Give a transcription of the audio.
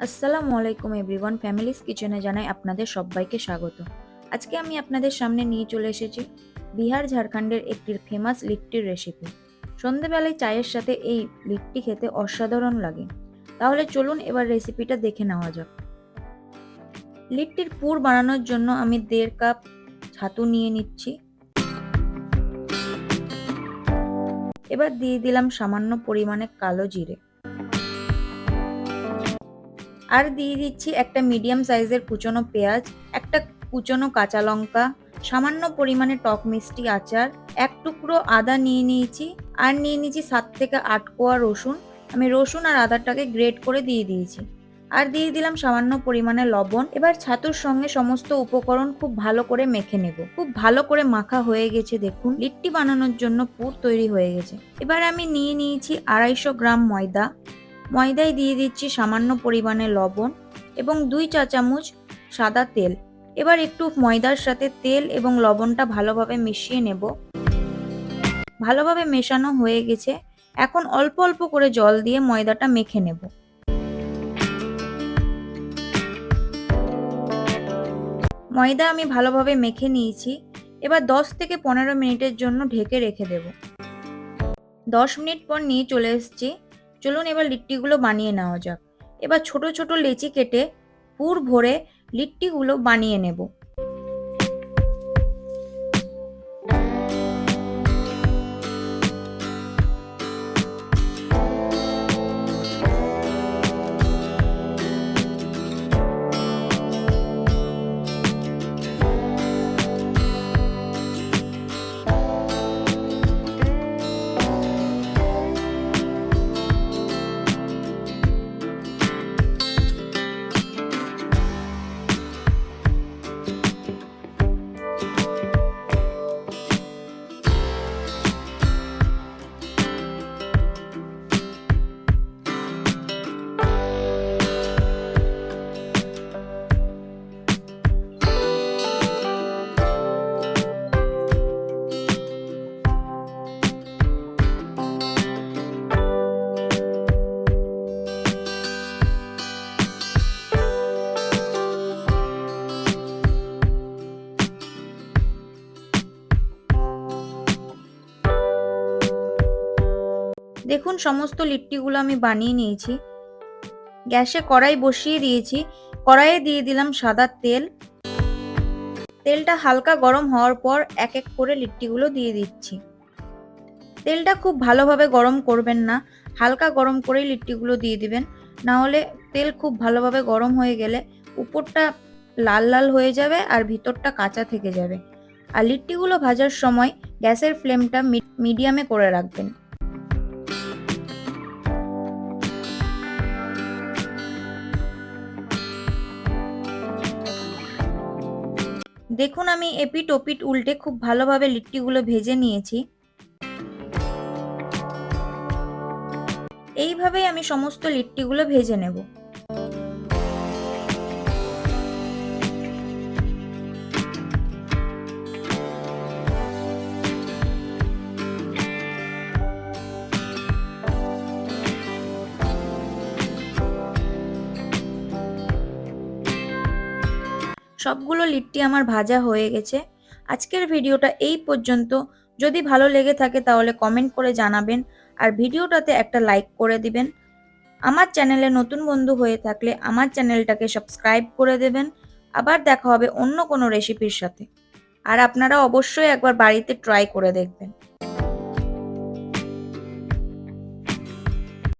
আসসালামু আলাইকুম everyone, families কিচেনে জানাই আপনাদের সবাইকে স্বাগত। আজকে আমি আপনাদের সামনে নিয়ে চলে এসেছি বিহার ঝাড়খণ্ডের একটি ফেমাস লিট্টির রেসিপি। সন্ধেবেলায় চায়ের সাথে এই লিট্টি খেতে অসাধারণ লাগে। তাহলে চলুন এবার রেসিপিটা দেখে নেওয়া যাক। লিট্টির পুর বানানোর জন্য আমি 1.5 কাপ ছাতু নিয়ে নিচ্ছি। এবার দিয়ে দিলাম সামান্য পরিমাণে কালো জিরে, আর দিয়ে দিচ্ছি একটা মিডিয়াম সাইজের কুচনো পেঁয়াজ, একটা কুচনো কাঁচা লঙ্কা, সামান্য পরিমাণে টক মিষ্টি আচার, এক টুকরো আদা নিয়ে নিয়েছি, আর নিয়ে নিয়েছি 7 থেকে 8 কোয়া রসুন। আমি রসুন আর আদাটাকে গ্রেট করে দিয়ে দিয়েছি, আর দিয়ে দিলাম সামান্য পরিমাণে লবণ। এবার ছাতুর সঙ্গে সমস্ত উপকরণ খুব ভালো করে মেখে নেব। খুব ভালো করে মাখা হয়ে গেছে, দেখুন লিট্টি বানানোর জন্য পুর তৈরি হয়ে গেছে। এবার আমি নিয়ে নিয়েছি 250 গ্রাম ময়দা। ময়দায় দিয়ে দিচ্ছি সামান্য পরিমাণে লবণ এবং 2 চা চামচ সাদা তেল। এবার একটু ময়দার সাথে তেল এবং লবণটা ভালোভাবে মিশিয়ে নেব। ভালোভাবে মেশানো হয়ে গেছে, এখন অল্প অল্প করে জল দিয়ে ময়দাটা মেখে নেব। ময়দা আমি ভালোভাবে মেখে নিয়েছি। এবার 10 থেকে 15 মিনিটের জন্য ঢেকে রেখে দেব। 10 মিনিট পর নিয়ে চলে এসেছি। চলুন এবার লিট্টিগুলো বানিয়ে নেওয়া যাক। এবার ছোট ছোট লেচি কেটে পুর ভরে লিট্টিগুলো বানিয়ে নেব। দেখুন সমস্ত লিট্টিগুলো আমি বানিয়ে নিয়েছি। গ্যাসে কড়াই বসিয়ে দিয়েছি। কড়াইয়ে দিয়ে দিলাম সাদা তেল। তেলটা হালকা গরম হওয়ার পর এক এক করে লিট্টিগুলো দিয়ে দিচ্ছি। তেলটা খুব ভালোভাবে গরম করবেন না, হালকা গরম করেই লিট্টিগুলো দিয়ে দিবেন। না হলে তেল খুব ভালোভাবে গরম হয়ে গেলে উপরটা লাল লাল হয়ে যাবে আর ভিতরটা কাঁচা থেকে যাবে। আর লিট্টিগুলো ভাজার সময় গ্যাসের ফ্লেমটা মিডিয়ামে করে রাখবেন। দেখুন আমি এপিট ওপিট উল্টে খুব ভালোভাবে লিট্টিগুলো ভেজে নিয়েছি। এইভাবেই আমি সমস্ত লিট্টিগুলো ভেজে নেব। সবগুলো লিট্টি আমার ভাজা হয়ে গেছে। আজকের ভিডিওটা এই পর্যন্ত। যদি ভালো লেগে থাকে তাহলে কমেন্ট করে জানাবেন, আর ভিডিওটাতে একটা লাইক করে দিবেন। আমার চ্যানেলে নতুন বন্ধু হয়ে থাকলে আমার চ্যানেলটাকে সাবস্ক্রাইব করে দেবেন। আবার দেখা হবে অন্য কোনো রেসিপির সাথে। আর আপনারা অবশ্যই একবার বাড়িতে ট্রাই করে দেখবেন।